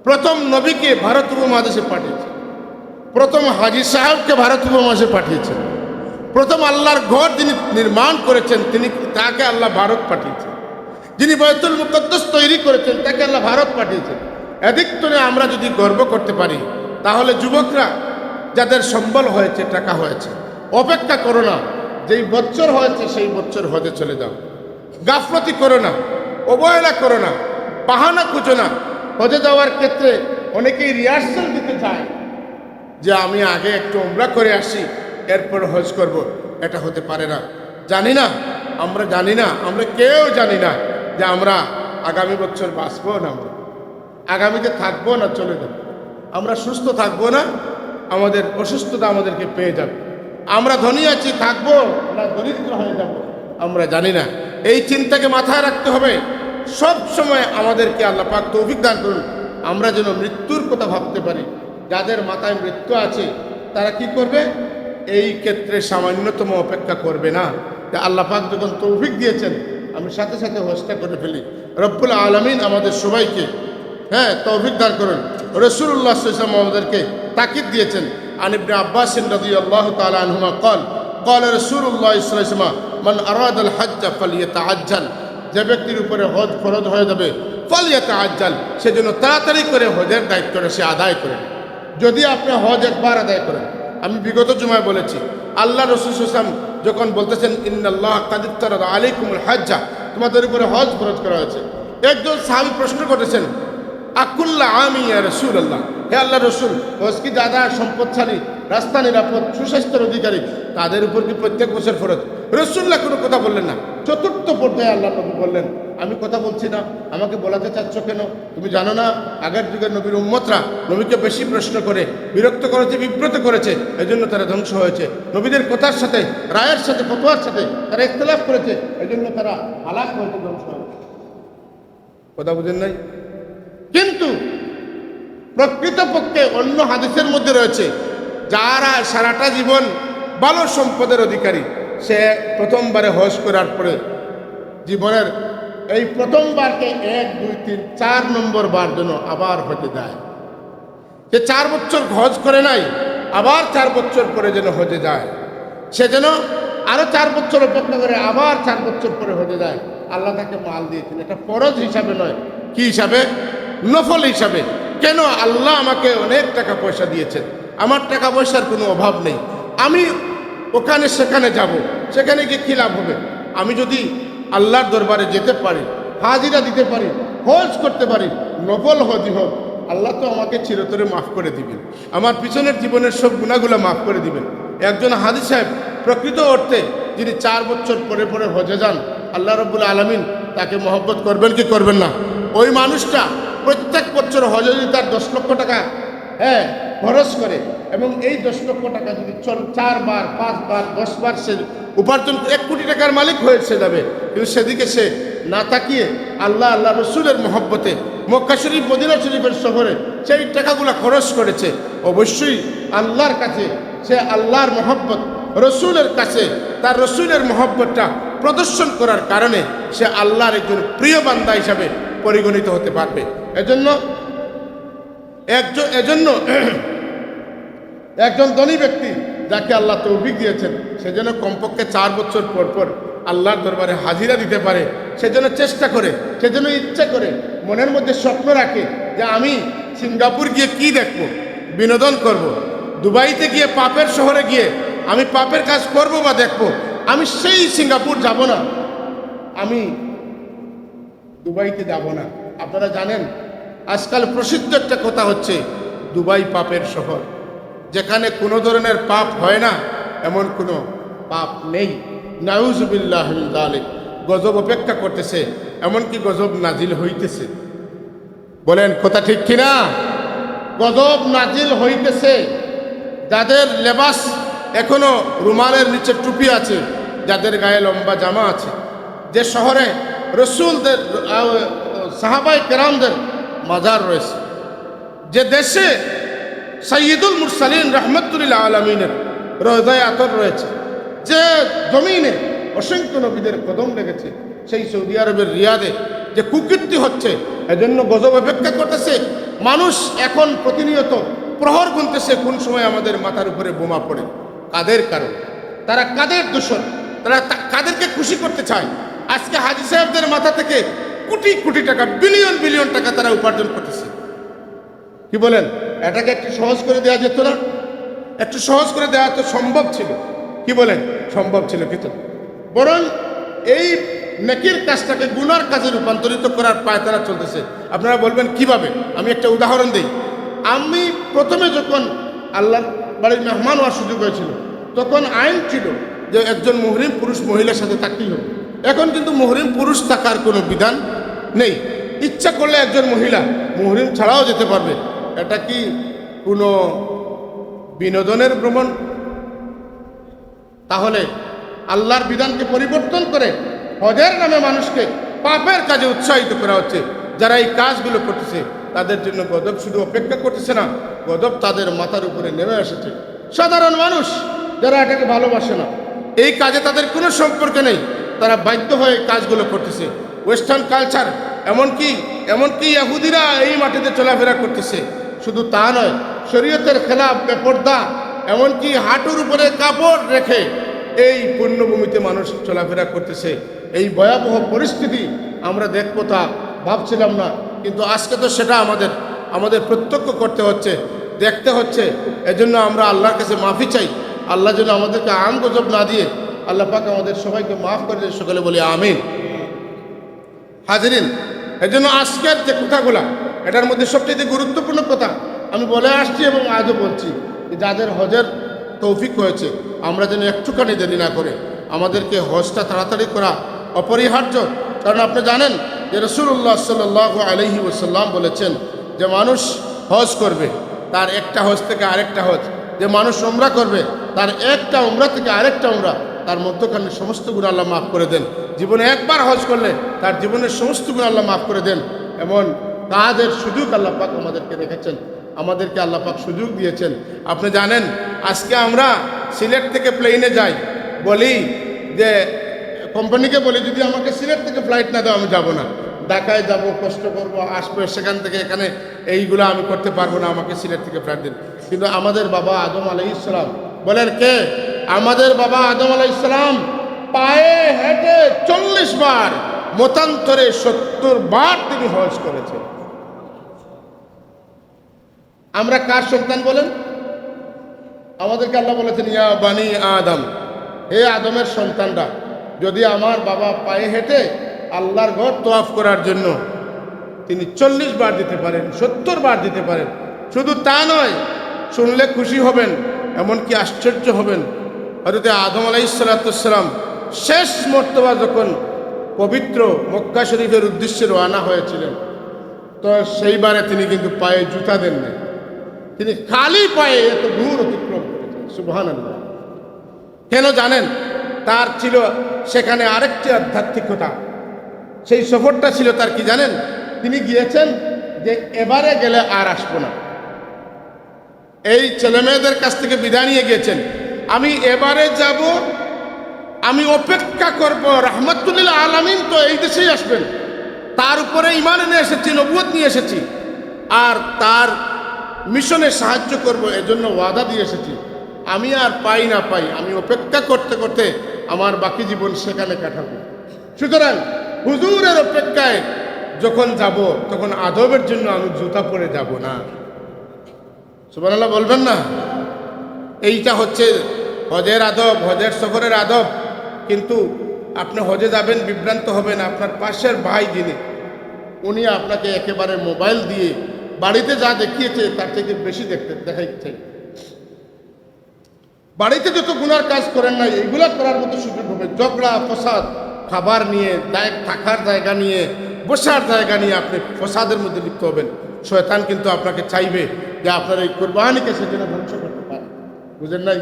প্রথম নবীকে ভারত উপমহাদেশে পাঠিয়েছেন, প্রথম হাজী সাহেবকে ভারত উপমহাদেশে পাঠিয়েছেন, প্রথম আল্লাহর ঘর যিনি নির্মাণ করেছেন তাকে আল্লাহ ভারত পাঠিয়েছেন, যিনি বাইতুল মুকদ্দাস তৈরি করেছেন তাকে আল্লাহ ভারত পাঠিয়েছেন। এদিক থেকে আমরা যদি গর্ব করতে পারি, তাহলে যুবকরা যাদের সম্বল হয়েছে, টাকা হয়েছে, অপেক্ষা করো না, যেই বছর হয়েছে সেই বছর হজে চলে যাও। গাফলতি করো না, অবহেলা করো না, বাহানা খুঁজো না। হজে যাওয়ার ক্ষেত্রে অনেকেই রিহার্সাল দিতে চায় যে আমি আগে একটু উমরা করে আসি এরপর হজ করব। এটা হতে পারে না। আমরা জানি না, আমরা কেউ জানি না যে আমরা আগামী বছর বাঁচবো না, আমরা আগামীতে থাকবো না চলে যাব, আমরা সুস্থ থাকবো না, আমাদের অসুস্থতা আমাদেরকে পেয়ে যাবে, আমরা ধনী আছি থাকবো না দরিদ্র হয়ে যাব, আমরা জানি না। এই চিন্তাকে মাথায় রাখতে হবে সব সময়। আমাদেরকে আল্লাহ পাক তৌফিক দান করুন, আমরা যেন মৃত্যুর কথা ভাবতে পারি। যাদের মাথায় মৃত্যু আছে তারা কি করবে? এই ক্ষেত্রে সামান্যতম অপেক্ষা করবে না যে আল্লাহ পাক যখন তৌফিক দিয়েছেন আমি সাথে সাথে হজটা করে ফেলি। রব্বুল আলামিন আমাদের সবাইকে তৌফিক দান করুন। রাসূলুল্লাহ সাল্লাল্লাহু আলাইহি ওয়াসাল্লাম আমাদেরকে তাকিদ দিয়েছেন। আন ইবনে আব্বাস রাদিয়াল্লাহু তাআলা আনহুমা قال رسول الله صلى الله عليه وسلم من أراد الحج فليتعجل, যে ব্যক্তির উপরে হজ ফরজ হয়ে যাবে ফালিয়াতাআজ্জাল, সেজন্য তাড়াতাড়ি করে হজের দায়িত্বটা সে আদায় করে। যদি আপনি হজ একবার আদায় করেন, আমি বিগত জুমায় বলেছি, আল্লাহ রাসূল সাল্লাল্লাহু আলাইহি ওয়াসাল্লাম যখন বলতেছেন ইন্নাল্লাহ কাদ ইফতারাদা আলাইকুমুল হাজ্জা, তোমাদের উপরে হজ ফরজ করা হয়েছে, একজন সাহাবী প্রশ্ন করেছেন আকুল্লা আমি ইয়া রাসূলুল্লাহ, হে আল্লাহ রসুল, হজ কি যারা সম্পদশালী, রাস্তা নিরাপদ, সুস্বাস্থ্যের অধিকারী, তাদের উপর কি প্রত্যেক বছর ফরজ? রাসূলুল্লাহ কোনো কথা বললেন না। চতুর্থ পর্যায়ে আল্লাহ নবী বললেন, আমি কথা বলছি না, আমাকে বলাতে চাচ্ছ কেন? তুমি জানো না আগের যুগের নবীর উম্মতরা নবীকে বেশি প্রশ্ন করে বিরক্ত করেছে, বিব্রত করেছে, এজন্য তারা ধ্বংস হয়েছে। নবীদের কথার সাথে, রায়ের সাথে, ফতোয়ার সাথে তারা ইখতিলাফ করেছে, এজন্য তারা হালাক হয়েছে, ধ্বংস হয়েছে। কথা বুঝেন নাই? কিন্তু প্রকৃতপক্ষে অন্য হাদিসের মধ্যে রয়েছে যারা সারাটা জীবন ভালো সম্পদের অধিকারী, সে প্রথমবারে হজ করার পরে জীবনের এই প্রথমবারকে 1, 2, 3, 4 নম্বর বার জন্য আবার হজে যায়। সে 4 বছর হজ করে নাই, আবার 4 বছর পরে যেন হজে যায়, সে যেন আরো 4 বছর অপেক্ষা করে আবার 4 বছর পরে হজে যায়। আল্লাহ তাকে মাল দিয়েছেন, এটা ফরজ হিসাবে নয়, কি হিসাবে? নফল হিসাবে। কেন? আল্লাহ আমাকে অনেক টাকা পয়সা দিয়েছেন, আমার টাকা পয়সার কোনো অভাব নেই, আমি ওখানে সেখানে যাব, সেখানে গিয়ে কী লাভ হবে? আমি যদি আল্লাহর দরবারে যেতে পারি, হাজিরা দিতে পারি, হজ করতে পারি, নফল হজই হোক, আল্লাহ তো আমাকে চিরতরে মাফ করে দিবেন, আমার পিছনের জীবনের সব গুনাহগুলো মাফ করে দিবেন। একজন হাজী সাহেব প্রকৃত অর্থে যিনি 4 বছর পরে পরে হজে যান, আল্লাহ রাব্বুল আলামিন তাকে মহব্বত করবেন কি করবেন না? ওই মানুষটা প্রত্যেক বছর হজে যদি তার 10 লক্ষ টাকা খরচ করে, এবং এই 10 লক্ষ টাকা যদি 4 বার 5 বার 10 বার সে উপার্জন 1 কোটি টাকার মালিক হয়েছে যাবে, কিন্তু সেদিকে সে না তাকিয়ে আল্লাহ রসুলের মহব্বতে মক্কা শরীফ মদিনা শরীফের শহরে সেই টাকাগুলো খরচ করেছে, অবশ্যই আল্লাহর কাছে সে আল্লাহর মহব্বত, রসুলের কাছে তার রসুলের মহব্বতটা প্রদর্শন করার কারণে সে আল্লাহর একজন প্রিয় বান্দা হিসাবে পরিগণিত হতে পারবে। এজন্য একজন ধনী ব্যক্তি যাকে আল্লাহ তৌফিক দিয়েছেন, সে যেন কমপক্ষে 4 বছর পর পর আল্লাহর দরবারে হাজিরা দিতে পারে, সেজন্য চেষ্টা করে, সেজন্য ইচ্ছা করে, মনের মধ্যে স্বপ্ন রাখে যে আমি সিঙ্গাপুর গিয়ে কি দেখব, বিনোদন করব, দুবাইতে গিয়ে পাপের শহরে গিয়ে আমি পাপের কাজ করব বা দেখব, আমি সেই সিঙ্গাপুর যাব না, আমি দুবাইতে যাব না। আপনারা জানেন আজকাল প্রসিদ্ধ একটা কথা হচ্ছে দুবাই পাপের শহর, যেখানে কোনো ধরনের পাপ হয় না, এমন কোনো পাপ নেই। নাউজুবিল্লাহ মিন যালিক। গজব অপেক্ষা করতেছে, এমনকি গজব নাজিল হইতেছে। বলেন কথা ঠিক কিনা? গজব নাজিল হইতেছে। যাদের লেবাস এখনো রুমালের নিচে টুপি আছে, যাদের গায়ে লম্বা জামা আছে, যে শহরে রসুলদের সাহাবায়ে কেরামদের মাজার রয়েছে, যে দেশে সাইয়্যিদুল মুরসালিন রাহমাতুল্লিল আলামিনের রওজায়ে আতর রয়েছে, যে জমিনে অসংখ্য নবীদের কদম লেগেছে, সেই সৌদি আরবের রিয়াদে যে কুকীর্তি হচ্ছে, এজন্য গজব অপেক্ষা করতেছে। মানুষ এখন প্রতিনিয়ত প্রহর গুনতেছে কোন সময় আমাদের মাথার উপরে বোমা পড়ে। কাদের কারণ? তারা কাদের দোষর? তারা কাদেরকে খুশি করতে চায়? আজকে হাজী সাহেবদের মাথা থেকে কোটি কোটি টাকা, বিলিয়ন বিলিয়ন টাকা তারা উপার্জন করতেছে। কি বলেন? এটাকে একটু সহজ করে দেওয়া যেত না? একটু সহজ করে দেওয়া তো সম্ভব ছিল। কি বলেন? সম্ভব ছিল কিন্তু, বরং এই নেকির কাজটাকে গুনার কাজে রূপান্তরিত করার পায়তারা চলতেছে। আপনারা বলবেন কিভাবে? আমি একটা উদাহরণ দিই। আমি প্রথমে যখন আল্লাহর বাড়ির মেহমান হওয়ার সুযোগ হয়েছিল, তখন আইন ছিল যে একজন মুহরিম পুরুষ মহিলার সাথে থাকতেই হবে। এখন কিন্তু মুহরিম পুরুষ থাকার কোনো বিধান নেই। ইচ্ছা করলে একজন মহিলা মুহরিম ছাড়াও যেতে পারবে। এটা কি কোনো বিনোদনের ভ্রমণ? তাহলে আল্লাহর বিধানকে পরিবর্তন করে হজের নামে মানুষকে পাপের কাজে উৎসাহিত করা হচ্ছে। যারা এই কাজগুলো করতেছে তাদের জন্য গজব শুধু অপেক্ষা করতেছে না, গজব তাদের মাথার উপরে নেমে এসেছে। সাধারণ মানুষ যারা এটাকে ভালোবাসে না, এই কাজে তাদের কোনো সম্পর্ক নেই, তারা বাধ্য হয়ে কাজগুলো করতেছে। ওয়েস্টার্ন কালচার, এমনকি ইহুদিরা এই মাটিতে চলাফেরা করতেছে। শুধু তা নয়, শরীয়তের খেলাফ বেপরদা, এমনকি হাঁটুর উপরে কাপড় রেখে এই পুণ্যভূমিতে মানুষ চলাফেরা করতেছে। এই ভয়াবহ পরিস্থিতি আমরা দেখবো তা ভাবছিলাম না, কিন্তু আজকে তো সেটা আমাদের প্রত্যক্ষ করতে হচ্ছে, দেখতে হচ্ছে। এজন্য আমরা আল্লাহর কাছে মাফি চাই। আল্লাহ যেন আমাদেরকে আম গজব না দিয়ে আল্লাহ পাক আমাদের সবাইকে মাফ করে দেন। সকলে বলি আমিন। হাজিরিন, এজন্য আজকের যে কথাগুলা, এটার মধ্যে সবচেয়ে গুরুত্বপূর্ণ কথা আমি বলে আসছি এবং আজও বলছি, যাদের হজের তৌফিক হয়েছে, আমরা যেন একটুখানি দেরি না করে আমাদেরকে হজটা তাড়াতাড়ি করা অপরিহার্য। কারণ আপনি জানেন যে রাসূলুল্লাহ সাল্লাল্লাহু আলাইহি ওয়াসাল্লাম বলেছেন যে মানুষ হজ করবে তার একটা হজ থেকে আরেকটা হজ, যে মানুষ উমরা করবে তার একটা উমরা থেকে আরেকটা উমরা, তার মধ্যখানে সমস্ত গুনাহ আল্লাহ মাফ করে দেন। জীবনে একবার হজ করলে তার জীবনের সমস্ত গুনাহ আল্লাহ মাফ করে দেন। এমন কাজের সুযোগ আল্লাহ পাক আমাদেরকে রেখেছেন, আমাদেরকে আল্লাহ পাক সুযোগ দিয়েছেন। আপনি জানেন আজকে আমরা সিলেট থেকে প্লেনে যাই, বলি যে কোম্পানিকে বলি যদি আমাকে সিলেট থেকে ফ্লাইট না দাও আমি যাব না, ঢাকায় যাব, কষ্ট করব, আসবো, সেখান থেকে এখানে এইগুলো আমি করতে পারবো না, আমাকে সিলেট থেকে ফ্লাইট দিন। কিন্তু আমাদের বাবা আদম আলাইহিস সালাম, বলেন কে? আমাদের বাবা আদম আলাইহিস সালাম পায়ে হেঁটে 40 বার, মতান্তরে 70 বার তিনি হজ করেছেন। আমরা কার সন্তান বলেন? আমাদেরকে আল্লাহ বলেছেন ইয়া বানি আদম হে আদমের সন্তানরা, যদি আমার বাবা পায়ে হেঁটে আল্লাহর ঘর তোয়াফ করার জন্য তিনি 40 বার দিতে পারেন, 70 বার দিতে পারেন। শুধু তা নয়, শুনলে খুশি হবেন, এমনকি আশ্চর্য হবেন। হযরত আদম আলাইহিস সালাম শেষ মর্তবা যখন পবিত্র মক্কা শরীফের উদ্দেশ্যে রওনা হয়েছিলেন, তো সেইবারে তিনি কিন্তু পায়ে জুতা দেন নাই, তিনি খালি পায়ে এত দূর অতিক্রম করেছেন। সুবহানাল্লাহ। কেন জানেন? তার ছিল সেখানে আরেকটি আধ্যাত্মিকতা। সেই সফরটা ছিল তার কি জানেন? তিনি গিয়েছেন যে এবারে গেলে আর আসবো না। এই ছেলেমেয়েদের কাছ থেকে বিদায় নিয়ে গিয়েছেন, আমি এবারে যাব, আমি অপেক্ষা করব, রাহমাতুল আলামিন তো এই দেশেই আসবেন, তার উপরে ঈমান নিয়ে এসেছি, নবুয়ত নিয়ে এসেছি, আর তার মিশনে সাহায্য করব, এজন্য ওয়াদা দিয়ে এসেছি। আমি আর পাই না পাই, আমি অপেক্ষা করতে করতে আমার বাকি জীবন সেখানে কাটাবো। সুতরাং হুজুরের অপেক্ষায় যখন যাব, তখন আদবের জন্য আমি জুতা পরে যাব না। সুবহানাল্লাহ বলবেন না? এইটা হচ্ছে হজের আদব, হজের সফরের আদব। কিন্তু আপনি হজে যাবেন, বিভ্রান্ত হবেন। আপনার পাশের ভাই যিনি, উনি আপনাকে একেবারে মোবাইল দিয়ে বাড়িতে যা দেখিয়েছে তার থেকে বেশি দেখাইছে। বাড়িতে যত গুনার কাজ করেন না, এইগুলা করার মতো সুযোগ হবে। ঝগড়া ফসাদ, খাবার নিয়ে, থাকার জায়গা নিয়ে, বসার জায়গা নিয়ে আপনি ফসাদের মধ্যে লিপ্ত হবেন। শয়তান কিন্তু আপনাকে চাইবে যে আপনার এই কুরবানিকে সেজন্য ধ্বংস করতে পারে। বুঝেন নাই?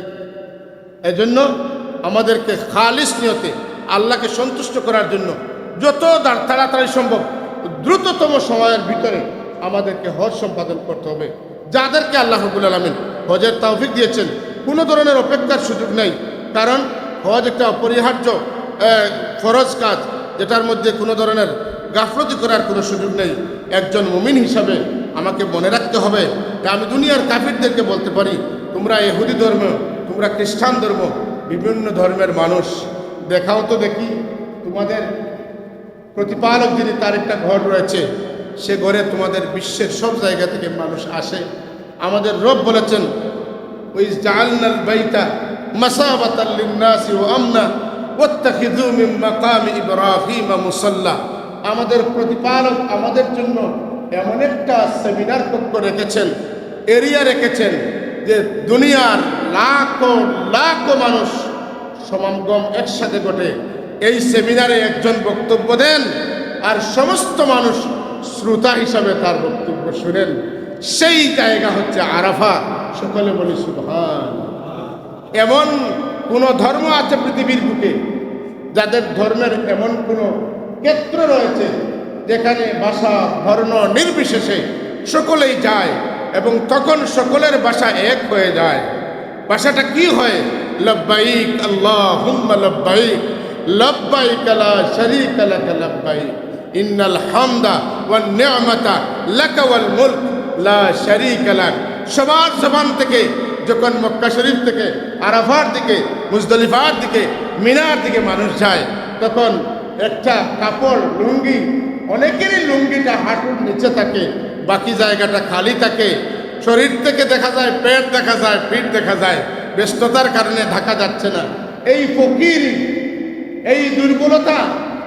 এজন্য আমাদেরকে খালিস নিয়তে আল্লাহকে সন্তুষ্ট করার জন্য যত তাড়াতাড়ি সম্ভব, দ্রুততম সময়ের ভিতরে আমাদেরকে হজ সম্পাদন করতে হবে। যাদেরকে আল্লাহ রাব্বুল আলামিন হজের তৌফিক দিয়েছেন, কোনো ধরনের অপেক্ষার সুযোগ নেই। কারণ হজ একটা অপরিহার্য ফরজ কাজ, যেটার মধ্যে কোনো ধরনের গাফলতি করার কোনো সুযোগ নেই। একজন মুমিন হিসাবে আমাকে মনে রাখতে হবে যে আমি দুনিয়ার কাফিরদেরকে বলতে পারি, তোমরা ইহুদি ধর্ম, তোমরা খ্রিস্টান ধর্ম, বিভিন্ন ধর্মের মানুষ, দেখাও তো দেখি তোমাদের প্রতিপালক যিনি, তার একটা ঘর রয়েছে, সে ঘরে তোমাদের বিশ্বের সব জায়গা থেকে মানুষ আসে। আমাদের রব বলেছেন, ওয়াইজ জাআলনাল বাইতা মাসাবাতাল লিন-নাসি ওয়া আমনা ওয়াত্তাখিযু মিন মাকামি ইব্রাহিম মুসাল্লা। আমাদের প্রতিপালক আমাদের জন্য এমন একটা সেমিনার কক্ষ রেখেছেন, এরিয়া রেখেছেন, যে দুনিয়ার লাখো লাখো মানুষ সমাগম একসাথে ঘটে। এই সেমিনারে একজন বক্তব্য দেন, আর সমস্ত মানুষ শ্রোতা হিসাবে তার বক্তব্য শুনেন। সেই জায়গা হচ্ছে আরাফা। সকলে বলি সুবহান। এমন কোন ধর্ম আছে পৃথিবীর বুকে যাদের ধর্মের এমন কোন ক্ষেত্র রয়েছে যেখানে ভাষা বর্ণ নির্বিশেষে সকলেই যায়, এবং তখন সকলের ভাষা এক হয়ে যায়। ভাষাটা কি হয়? লব্বাইক আল্লাহুম্মা লব্বাইক, লব্বাইক লা শারীকা লাক লব্বাইক, ইন্নাল হামদা ওয়ান নি'মাতা লাকা ওয়াল মুলক লা শারীকা লাক। সবার জবান থেকে যখন মক্কা শরীফ থেকে আরাফার দিকে, মুজদলিফার দিকে, মিনার দিকে মানুষ যায়, তখন একটা কাপড়, লুঙ্গি, অনেকেরই লুঙ্গিটা হাঁটুর নিচে থাকে, বাকি জায়গাটা খালি থাকে। শরীর থেকে দেখা যায় পেট, দেখা যায় পিঠ, দেখা যায়, ব্যস্ততার কারণে ঢাকা যাচ্ছে না। এই ফকিরি, এই দুর্বলতা,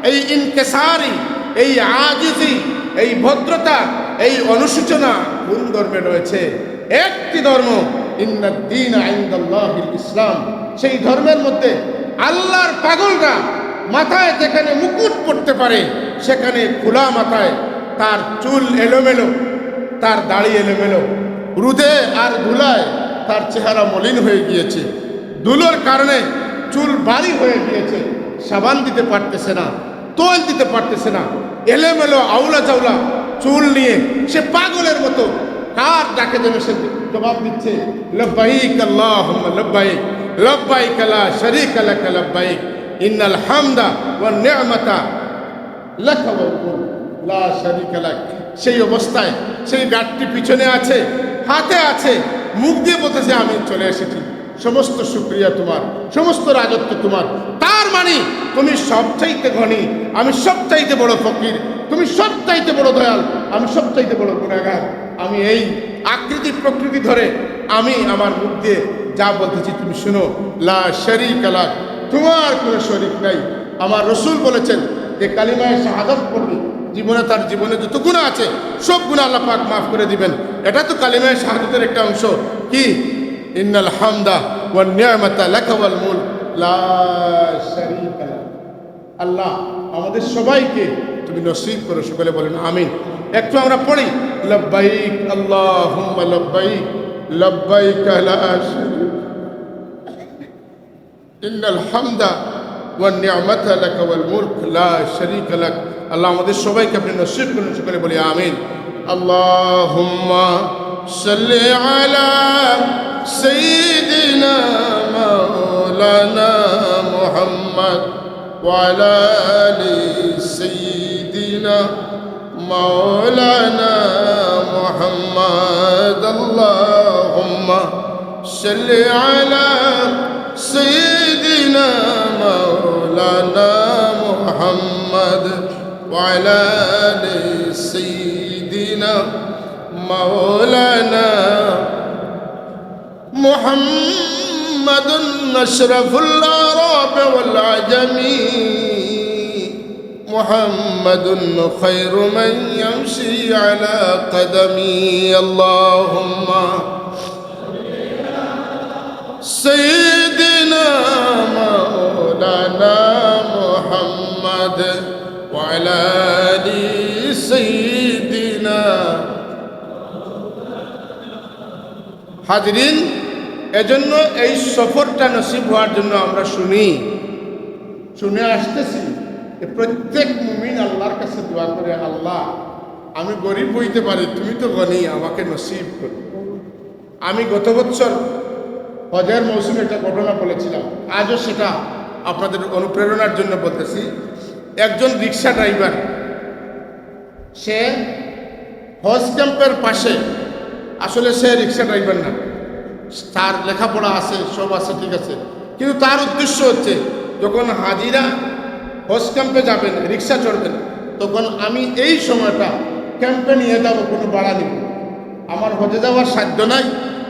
এই ইনকেসারি, এই আজিজি, এই ভদ্রতা, এই অনুসূচনা কোন ধর্মে রয়েছে? একটি ধর্ম, ইন্নাদ-দীন ইনদাল্লাহিল ইসলাম। সেই ধর্মের মধ্যে আল্লাহর পাগলরা মাথায় যেখানে মুকুট পড়তে পারে, সেখানে খোলা মাথায় তার চুল এলোমেলো, তার দাড়ি এলোমেলো, রুদে আর ধুলায় তার চেহারা মলিন হয়ে গিয়েছে। ধুলোর কারণে চুল ভারী হয়ে গিয়েছে, সাবান দিতে পারতেছে না, তোল দিতে পারতেছে না, এলোমেলো আউলা চাউলা চুল নিয়ে সে পাগলের মতো কার ডাকে যেন সে জবাব দিচ্ছে, লব্বাইক আল্লাহুম্মা লব্বাইক, লব্বাইক লা শারীকা লাক লব্বাইক, ইন্নাল হামদা ওয়ান নি'মাতা লাকা ওয়াল মুলক লা শারীকা লাক। সেই অবস্থায় সেই গাড়িটি পিছনে আছে, হাতে আছে, মুখ দিয়ে বলতেছে আমি চলে এসেছি, সমস্ত শুকরিয়া তোমার, সমস্ত রাজত্ব তোমার। তার মানে তুমি সবচাইতে ধনী, আমি সবচাইতে বড় ফকির, তুমি সবচাইতে বড় দয়াল, আমি সবচাইতে বড় গুনাহগার। আমি এই আকৃতি প্রকৃতি ধরে আমি আমার মুখ দিয়ে যা বলতেছি তুমি শুনো, লা শারীকা লাক তোমার কোনো শরীক নাই। আমার রসুল বলেছেন যে কালিমায়ে শাহাদাত পড়বে, জীবনে তার জীবনে যত গুনাহ আছে সব গুনাহ আল্লাহ পাক মাফ করে দিবেন। এটা তো কালিমায়ে শাহাদাতের একটা অংশ। কি? ইন্নাল হামদা ওয়ান নি'মাতা লাকা ওয়াল মুলক লা শারীকা লাক। আল্লাহ আমাদের সবাইকে তুমি নসিব করো, সকলে বলেন আমিন। একটু আমরা পড়ি, লব্বাইক আল্লাহুম্মা লব্বাইক লব্বাইক লা শারীকা ইন্নাল হামদা ওয়ান নি'মাতা লাকা ওয়াল মুলক লা শারীকা লাক। আল্লাহ আমাদের সবাইকে আপনি নসিব করুন, সকলে বলি আমিন। আল্লাহুম্মা সাল্লি আলা সাইয়্যিদিনা মাওলানা মুহাম্মদ ওয়া আলা আলি সাইয়্যিদিনা মাওলানা মুহাম্মদ। আল্লাহুম্মা সাল্লি আলা সাইয়্যিদিনা মাওলানা মুহাম্মদ ওয়া আলা আলি সাইয়্যিদিনা মাওলানা মুহাম্মাদুন আশরাফুল আরাব ওয়াল আজামি মুহাম্মাদুন খায়রু মান ইয়ামশি আলা কদমি। আল্লাহুম্মা সাইয়্যিদিনা মাওলানা মুহাম্মদ ওয়া আলা আলি সাইয়্যিদিনা। হাজরিন, এজন্য এই সফরটা নসিব হওয়ার জন্য আমরা শুনে আসতেছি যে প্রত্যেক মুমিন আল্লাহর কাছে দোয়া করে, আল্লাহ আমি গরিব হইতে পারি, তুমি তো গনি, আমাকে নসিব করো। আমি গত বছর হজের মৌসুমে একটা ঘটনা বলেছিলাম, আজও সেটা আপনাদের অনুপ্রেরণার জন্য বলতেছি। একজন রিক্সা ড্রাইভার, সে হজ ক্যাম্পের পাশে, আসলে সে রিক্সা ড্রাইভার না, তার লেখাপড়া আছে, সব আছে, ঠিক আছে, কিন্তু তার উদ্দেশ্য হচ্ছে যখন হাজিরা হজ ক্যাম্পে যাবেন, রিক্সা চড়বেন, তখন আমি এই সময়টা ক্যাম্পে নিয়ে যাবো, কোনো ভাড়া নিব, আমার হজে যাওয়ার সাধ্য নাই,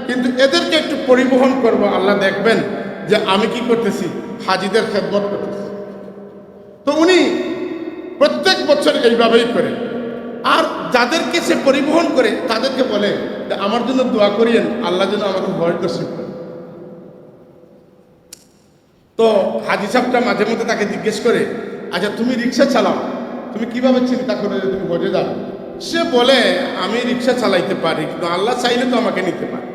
কিন্তু এদেরকে একটু পরিবহন করব। আল্লাহ দেখবেন যে আমি কি করতেছি, হাজিদের খেদমত করতেছি। তো উনি প্রত্যেক বছর এইভাবেই করে। আর যাদেরকে সে পরিবহন করে তাদেরকে বলে যে আমার জন্য দোয়া করিয়েন, আল্লাহ যেন আমাকে হজ নসিব করে। তো হাজি সাহেবটা মাঝে মধ্যে তাকে জিজ্ঞেস করে, আচ্ছা তুমি রিক্সা চালাও, তুমি কিভাবে চিন্তা করে যে তুমি হজে যাবে? সে বলে আমি রিক্সা চালাইতে পারি, কিন্তু আল্লাহ চাইলে তো আমাকে নিতে পারে।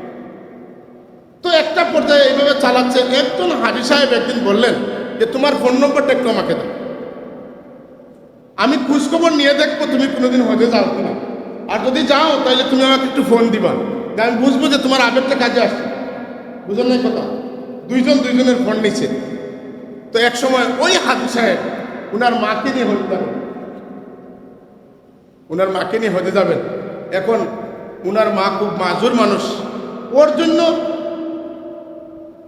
তো একটা পর্যায়ে এইভাবে চালাচ্ছে, একজন হাজি সাহেব একদিন বললেন যে তোমার ফোন নম্বরটা একটু আমাকে দাও, আমি খোঁজখবর নিয়ে দেখবো তুমি কোনোদিন হজে যাও কিনা, আর যদি যাও তাহলে তুমি আমাকে একটু ফোন দিবা, আমি বুঝবো যে তোমার আবেগটা কাজে আসছে। বুঝলেন না কথা? দুইজনের ফোন নিচ্ছে। তো এক সময় ওই হাজি সাহেব উনার মাকে নিয়ে হজে যাবেন, উনার মাকে নিয়ে হজে যাবেন। এখন উনার মা খুব মাজুর মানুষ, ওর জন্য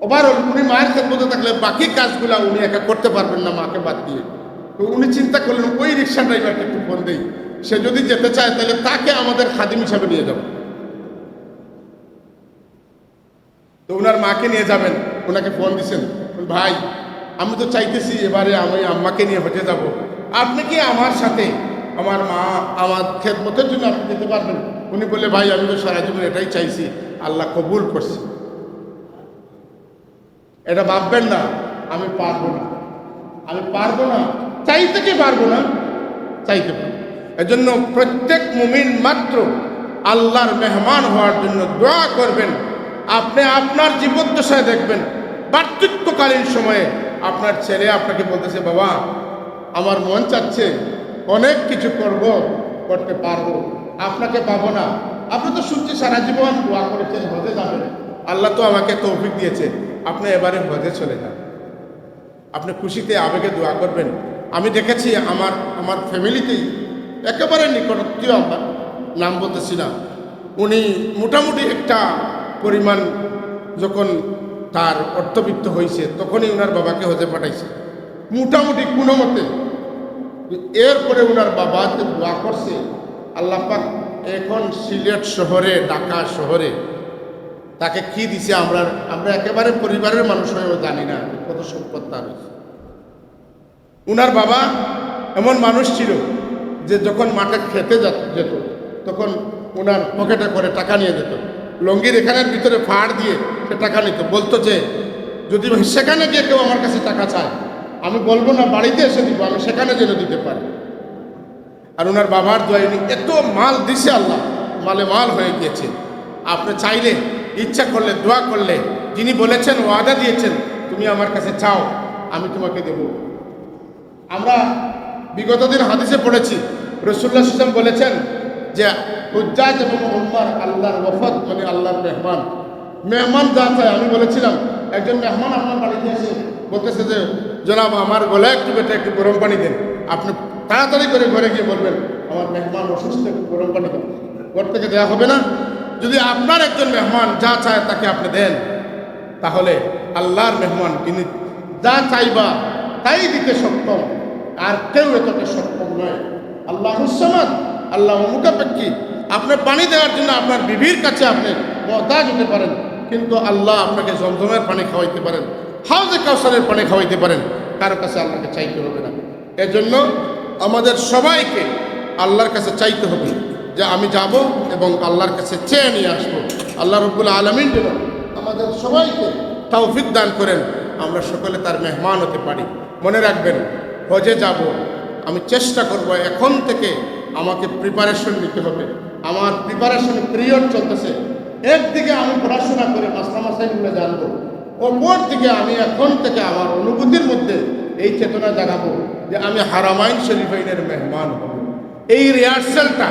ওভারঅল উনি মায়ের খেদমতে থাকলে বাকি কাজগুলা উনি একা করতে পারবেন না মাকে বাদ দিয়ে। তো উনি চিন্তা করলেন ওই রিক্সা ড্রাইভারকে একটু ফোন দেই, সে যদি যেতে চায় তাহলে তাকে আমাদের খাদিম হিসাবে নিয়ে যাব। তো উনার মাকে নিয়ে যাবেন, ওনাকে ফোন দিছেন, ভাই আমি তো চাইতেছি এবারে আমি আম্মাকে নিয়ে হজে যাব, আপনি কি আমার সাথে আমার মা আমার খেদমতের জন্য আপনি যেতে পারবেন? উনি বলে ভাই আমি তো সারা জীবন এটাই চাইছি, আল্লাহ কবুল করছে। এটা ভাববেন না আমি পারবো না, আমি পারবো না, চাইতে কি পারবো না, চাইতে পারবো। এজন্য প্রত্যেক মুমিন মাত্র আল্লাহর মেহমান হওয়ার জন্য দোয়া করবেন। আপনি আপনার জীবদ্দশায় দেখবেন বার্ধক্যকালীন সময়ে আপনার ছেলে আপনাকে বলতেছে, বাবা আমার মন চাচ্ছে অনেক কিছু করতে পারবো, আপনাকে পাবো না। আপনি তো শুনছি সারা জীবন দোয়া করেছেন হজে যাবেন, আল্লাহ তো আমাকে তৌফিক দিয়েছে, আপনি এবারে হজে চলে যান। আপনি খুশিতে আবেগে দোয়া করবেন। আমি দেখেছি আমার ফ্যামিলিতেই একেবারে নিকটাত্মীয়, আমার নাম বলতেছি না, উনি মোটামুটি একটা পরিমাণ যখন তার অর্থবিত্ত হয়েছে তখনই ওনার বাবাকে হজে পাঠাইছে, মোটামুটি কোনো মতে। এরপরে ওনার বাবাকে দোয়া করছে, আল্লাহ পাক এখন সিলেট শহরে, ঢাকা শহরে তাকে কি দিছে আমরা আমরা একেবারে পরিবারের মানুষ হয়েও জানি না কত সম্পদ তার হয়েছে। উনার বাবা এমন মানুষ ছিল যে যখন মাঠে খেতে যেত তখন ওনার পকেটে করে টাকা নিয়ে যেত, লঙ্গির এখানের ভিতরে ফাড় দিয়ে সে টাকা নিত, বলতো যে যদি সেখানে গিয়ে কেউ আমার কাছে টাকা চায় আমি বলবো না বাড়িতে এসে দিব, আমি সেখানে যেন দিতে পারি। আর ওনার বাবার দোয়ায় উনি এত মাল দিছে, আল্লাহ মালে মাল হয়ে গিয়েছে। আপনি চাইলে ইচ্ছা করলে দোয়া করলে যিনি বলেছেন ওয়াদা দিয়েছেন তুমি আমার কাছে চাও আমি তোমাকে দেব। আমরা বিগত দিন হাদিসে পড়েছি রাসূলুল্লাহ সাল্লাল্লাহু আলাইহি ওয়াসাল্লাম বলেছেন যে হুজ্জাজ এবং উম্মার আল্লাহর ওয়াফদ মানে আল্লাহর মেহমান, মেহমান যা চায়। আমি বলেছিলাম একজন মেহমান আপনার বাড়িতে এসে বলতেছে যে জনাব আমার গলায় একটু বেটে একটু গরম পানি দেন, আপনি তাড়াতাড়ি করে ঘরে গিয়ে বলবেন আমার মেহমান অসুস্থ একটু গরম পানি দেন, ঘর থেকে দেওয়া হবে না। যদি আপনার একজন মেহমান যা চায় তাকে আপনি দেন তাহলে আল্লাহর মেহমান তিনি যা চাইবা তাই দিতে সক্ষম, আর কেউ এতটা সক্ষম নয়। আল্লাহুস সামাদ, আল্লাহ মুখাপেক্ষী। আপনি পানি দেওয়ার জন্য আপনার বিবির কাছে আপনি মুহতাজ হতে পারেন, কিন্তু আল্লাহ আপনাকে জমজমের পানি খাওয়াইতে পারেন, হাউজে কাউসারের পানি খাওয়াইতে পারেন, কারো কাছে আল্লাহকে চাইতে হবে না। এজন্য আমাদের সবাইকে আল্লাহর কাছে চাইতে হবে যে আমি যাব এবং আল্লাহর কাছে চেয়ে নিয়ে আসবো। আল্লাহ রাব্বুল আলামিন যেন আমাদের সবাইকে তৌফিক দান করেন, আমরা সকলে তার মেহমান হতে পারি। মনে রাখবেন হজে যাব, আমি চেষ্টা করব এখন থেকে আমাকে প্রিপারেশন নিতে হবে। আমার প্রিপারেশন পিরিয়ড চলতেছে, একদিকে আমি পড়াশোনা করে মাসাইলগুলো জানবো, অপর দিকে আমি এখন থেকে আমার অনুভূতির মধ্যে এই চেতনা জাগাবো যে আমি হারামাইন শরীফাইনের মেহমান হব। এই রিহার্সালটা,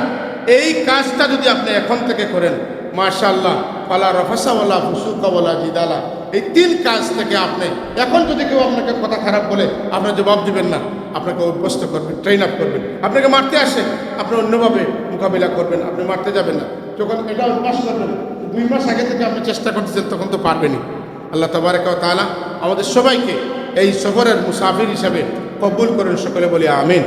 এই কাজটা যদি আপনি এখন থেকে করেন মাশাআল্লাহ, ফালা রফাসা ওয়ালা ফুসুকা ওয়ালা জিদালা, এই 3 কাজ থেকে আপনি এখন যদি কেউ আপনাকে কথা খারাপ বলে আপনার জবাব দিবেন না, আপনাকে অভ্যস্ত করবেন, ট্রেন আপ করবেন। আপনাকে মারতে আসে আপনি অন্যভাবে মোকাবিলা করবেন, আপনি মারতে যাবেন না। যখন এটা অভ্যাস করবেন 2 মাস আগে থেকে আপনি চেষ্টা করতেছেন তখন তো পারবেনই। আল্লাহ তাবারাকা ওয়া তাআলা আমাদের সবাইকে এই সফরের মুসাফির হিসাবে কবুল করেন, সকলে বলি আমিন।